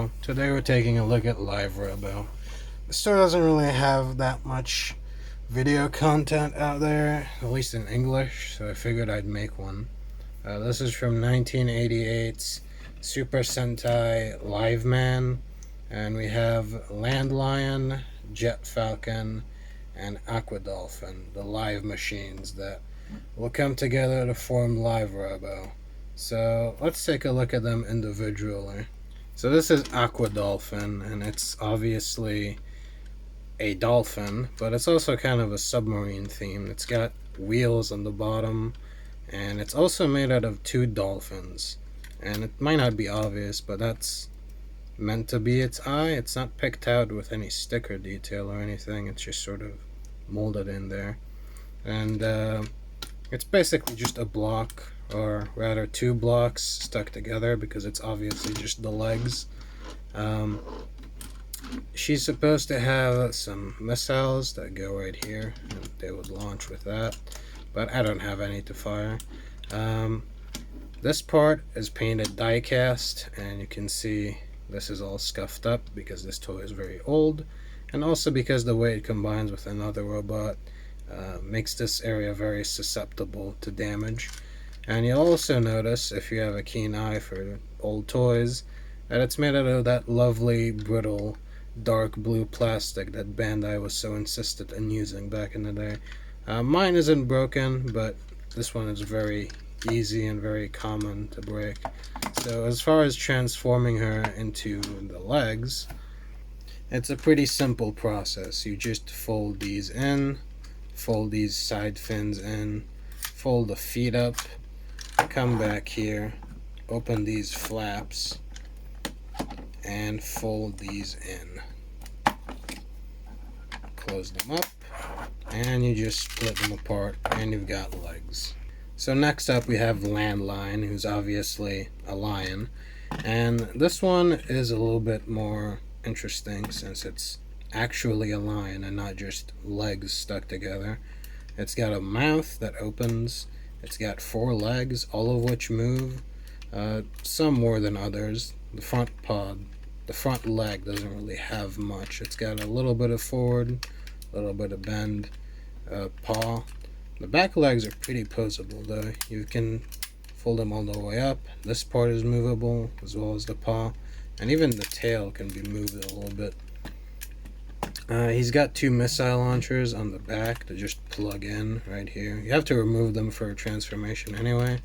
So today we're taking a look at Live Robo. The store doesn't really have that much video content out there, at least in English, so I figured I'd make one. This is from 1988's Super Sentai Liveman, and we have Landlion, Jet Falcon, and Aqua Dolphin, the live machines that will come together to form Live Robo. So let's take a look at them individually. So this is Aqua Dolphin, and it's obviously a dolphin, but it's also kind of a submarine theme. It's got wheels on the bottom, and it's also made out of two dolphins. And it might not be obvious, but that's meant to be its eye. It's not picked out with any sticker detail or anything. It's just sort of molded in there. And it's basically just a block, or rather two blocks stuck together, because it's obviously just the legs. She's supposed to have some missiles that go right here, and they would launch with that, but I don't have any to fire. This part is painted die cast, and you can see this is all scuffed up because this toy is very old, and also because the way it combines with another robot makes this area very susceptible to damage. And you'll also notice, if you have a keen eye for old toys, that it's made out of that lovely, brittle, dark blue plastic that Bandai was so insistent in using back in the day. Mine isn't broken, but this one is very easy and very common to break. So as far as transforming her into the legs, it's a pretty simple process. You just fold these in, fold these side fins in, fold the feet up, come back here, open these flaps, and fold these in. Close them up, and you just split them apart, and you've got legs. So next up we have Landline, who's obviously a lion, and this one is a little bit more interesting since it's actually a lion and not just legs stuck together. It's got a mouth that opens, it's got 4 legs, all of which move, some more than others. The front leg doesn't really have much. It's got a little bit of forward, a little bit of bend, paw. The back legs are pretty poseable though. You can fold them all the way up. This part is movable, as well as the paw, and even the tail can be moved a little bit. He's got 2 missile launchers on the back to just plug in right here. You have to remove them for a transformation anyway,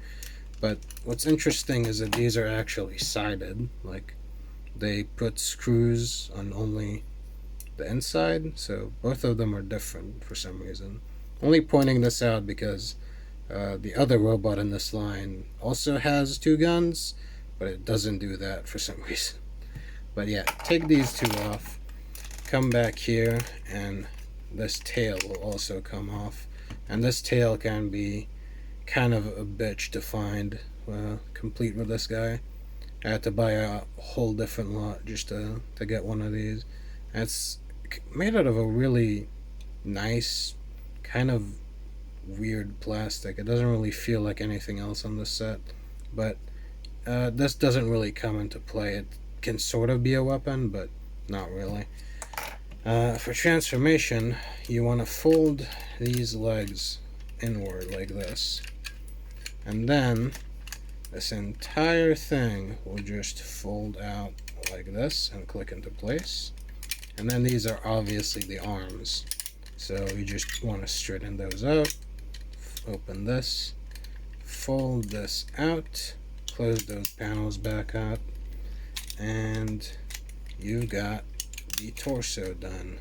but what's interesting is that these are actually sided. Like, they put screws on only the inside, so both of them are different for some reason. Only pointing this out because the other robot in this line also has 2 guns, but it doesn't do that for some reason. But yeah, take these 2 off, come back here, and this tail will also come off. And this tail can be kind of a bitch to find complete with this guy. I had to buy a whole different lot just to get one of these. And it's made out of a really nice, kind of weird plastic. It doesn't really feel like anything else on this set, but this doesn't really come into play. It can sort of be a weapon, but not really. For transformation, you want to fold these legs inward like this, and then this entire thing will just fold out like this and click into place. And then these are obviously the arms, so you just want to straighten those out, open this, fold this out, close those panels back up, and you've got the torso done.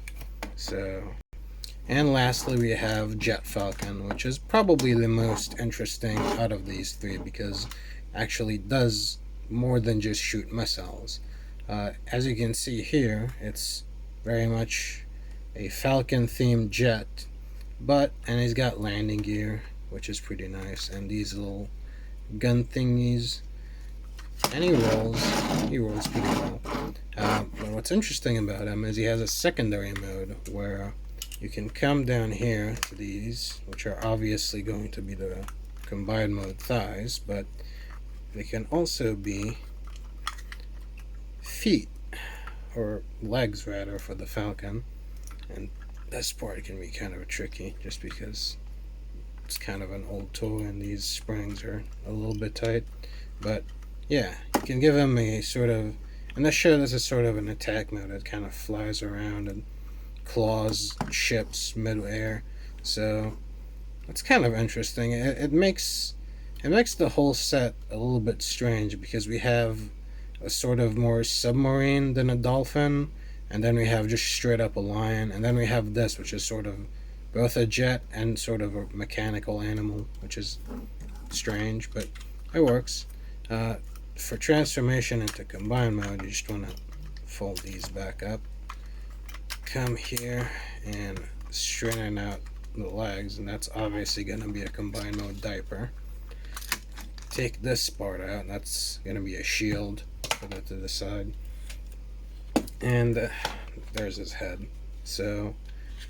And lastly we have Jet Falcon, which is probably the most interesting out of these 3 because actually does more than just shoot missiles. As you can see here, it's very much a Falcon themed jet, and he's got landing gear, which is pretty nice, and these little gun thingies, and he rolls pretty well. But what's interesting about him is he has a secondary mode where you can come down here to these, which are obviously going to be the combined mode thighs, but they can also be feet. or legs rather, for the Falcon. And this part can be kind of tricky just because it's kind of an old toy and these springs are a little bit tight. But yeah, you can give him a sort of, in this show this is sort of an attack mode. It kind of flies around and claws ships mid-air. So it's kind of interesting. It makes the whole set a little bit strange because we have a sort of more submarine than a dolphin, and then we have just straight up a lion, and then we have this, which is sort of both a jet and sort of a mechanical animal, which is strange, but it works. For transformation into combine mode, you just want to fold these back up, come here, and straighten out the legs, and that's obviously going to be a combine mode diaper. Take this part out, and that's going to be a shield. Put that to the side. And there's his head. So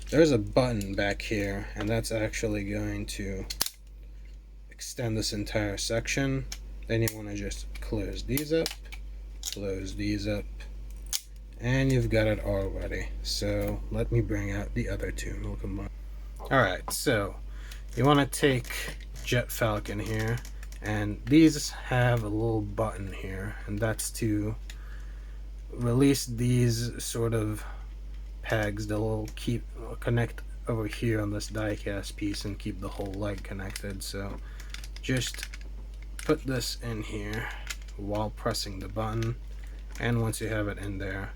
there's a button back here, and that's actually going to extend this entire section. Then you want to just close these up, and you've got it all ready. So let me bring out the other two and we'll combine. Alright, so you want to take Jet Falcon here, and these have a little button here, and that's to release these sort of pegs that will connect over here on this die cast piece and keep the whole leg connected. So just put this in here while pressing the button, and once you have it in there,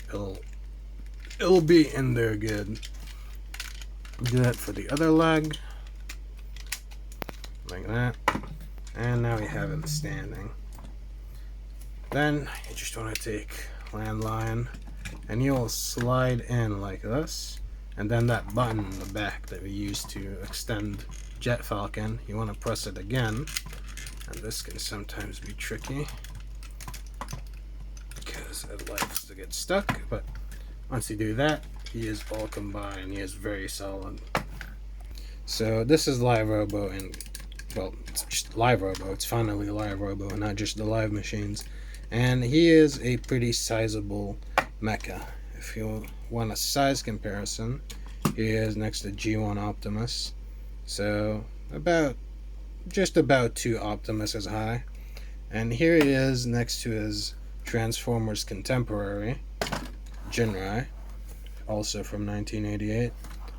it'll be in there good. Do that for the other leg, like that, and now we have it standing. Then you just want to take landline, and you'll slide in like this, and then that button in the back that we used to extend Jet Falcon, you want to press it again, and this can sometimes be tricky because it likes to get stuck, but once you do that, he is all combined. He is very solid. So this is Live Robo, and well, it's just Live Robo. It's finally Live Robo and not just the live machines. And he is a pretty sizable mecha. If you want a size comparison, he is next to G1 Optimus. So just about 2 Optimuses high. And here he is next to his Transformers contemporary, Jinrai, also from 1988.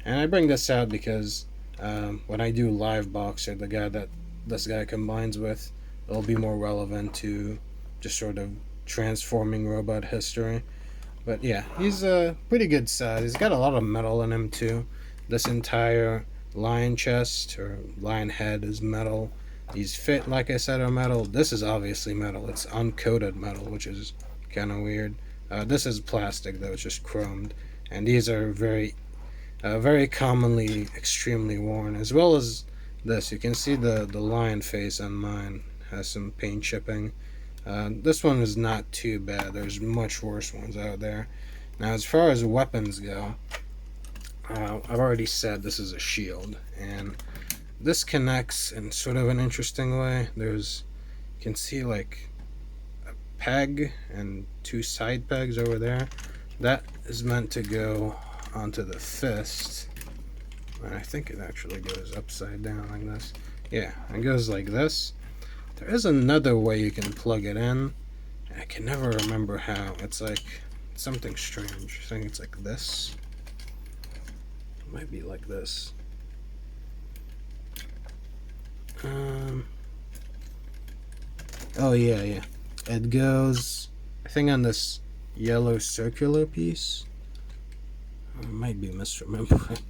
And I bring this out because when I do Live Boxer, the guy that this guy combines with, it'll be more relevant to just sort of transforming robot history. But yeah, he's a pretty good size. He's got a lot of metal in him too. This entire lion chest or lion head is metal. These fit, like I said, are metal. This is obviously metal. It's uncoated metal, which is kind of weird. This is plastic though, it's just chromed. And these are very commonly extremely worn, as well as this. You can see the lion face on mine has some paint chipping. This one is not too bad. There's much worse ones out there. Now, as far as weapons go, I've already said this is a shield, and this connects in sort of an interesting way. You can see like a peg and 2 side pegs over there. That is meant to go onto the fist. And I think it actually goes upside down like this. Yeah, it goes like this. There is another way you can plug it in. I can never remember how. It's like something strange. I think it's like this. It might be like this. Oh yeah. It goes, I think, on this yellow circular piece. I might be misremembering.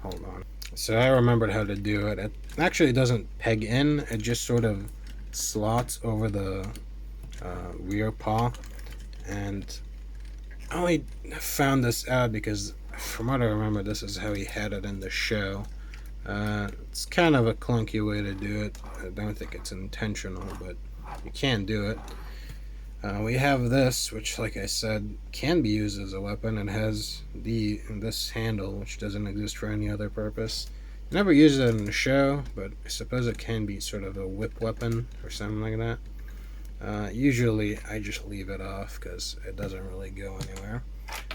Hold on. So I remembered how to do it. It actually doesn't peg in. It just sort of slots over the rear paw. And I only found this out because, from what I remember, this is how he had it in the show. It's kind of a clunky way to do it. I don't think it's intentional, but you can do it. We have this, which, like I said, can be used as a weapon. It has this handle, which doesn't exist for any other purpose. Never used it in the show, but I suppose it can be sort of a whip weapon or something like that. Usually I just leave it off because it doesn't really go anywhere.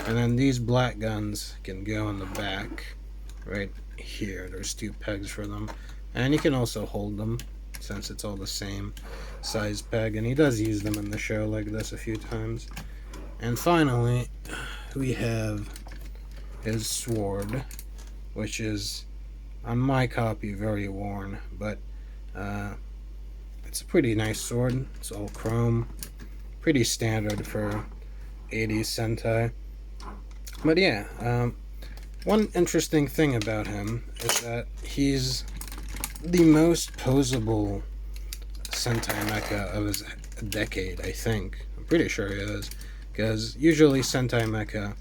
And then these black guns can go in the back right here. There's 2 pegs for them, and you can also hold them since it's all the same size peg, and he does use them in the show like this a few times. And finally we have his sword, which is on my copy very worn, but it's a pretty nice sword. It's all chrome, pretty standard for 80s Sentai. But yeah, one interesting thing about him is that he's the most posable Sentai mecha of his decade, I think. I'm pretty sure he is. Because usually Sentai mecha,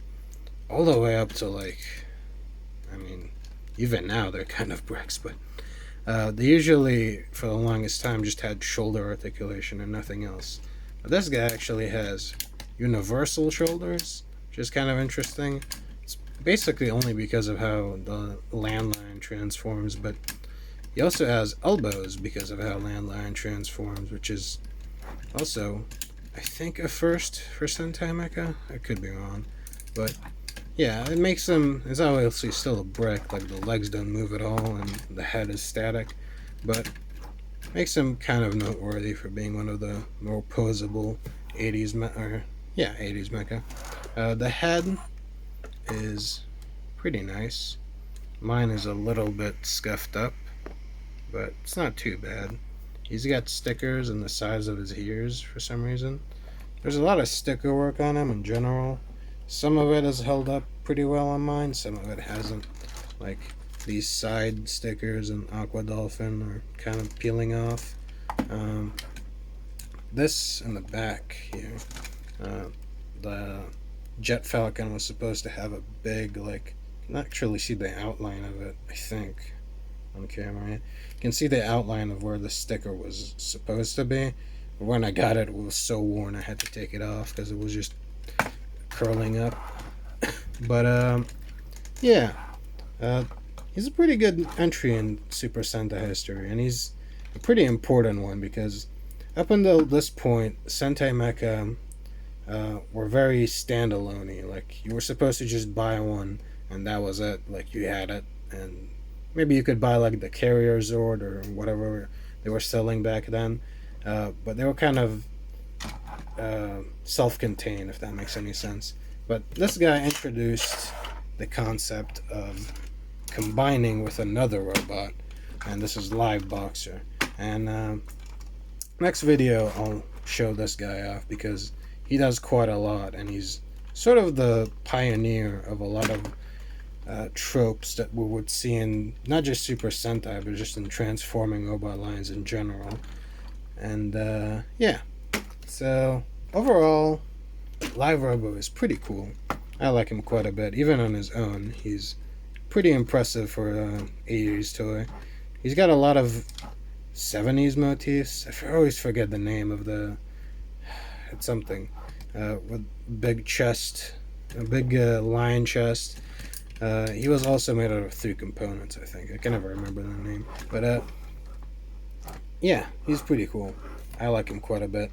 all the way up to I mean, even now they're kind of bricks, but they usually, for the longest time, just had shoulder articulation and nothing else. But this guy actually has universal shoulders, which is kind of interesting. It's basically only because of how the landline transforms, but he also has elbows because of how landline transforms, which is also, I think, a first for Sentai Mecha. I could be wrong, but yeah, it makes him. It's obviously still a brick, like the legs don't move at all and the head is static, but makes him kind of noteworthy for being one of the more posable 80s 80s mecha. The head is pretty nice. Mine is a little bit scuffed up, but it's not too bad. He's got stickers in the sides of his ears for some reason. There's a lot of sticker work on him in general. Some of it has held up pretty well on mine, some of it hasn't. Like these side stickers and Aqua Dolphin are kind of peeling off. This in the back here, the Jet Falcon was supposed to have a big, like, you can actually see the outline of it, I think, on camera. You can see the outline of where the sticker was supposed to be. But when I got it, it was so worn I had to take it off because it was just curling up. But yeah, he's a pretty good entry in Super Sentai history, and he's a pretty important one because up until this point, Sentai Mecha were very standalone-y. Like, you were supposed to just buy one, and that was it. Like, you had it, and maybe you could buy, like, the Carrier Zord or whatever they were selling back then. But they were kind of self-contained, if that makes any sense. But this guy introduced the concept of combining with another robot, and this is Live Boxer. And next video I'll show this guy off because he does quite a lot, and he's sort of the pioneer of a lot of tropes that we would see in not just Super Sentai, but just in transforming robot lines in general. And yeah, so overall, Live Robo is pretty cool. I like him quite a bit, even on his own. He's pretty impressive for an 80s toy. He's got a lot of 70s motifs. I always forget the name of the... It's something. With big chest, a big lion chest. He was also made out of 3 components, I think. I can never remember the name. But yeah, he's pretty cool. I like him quite a bit.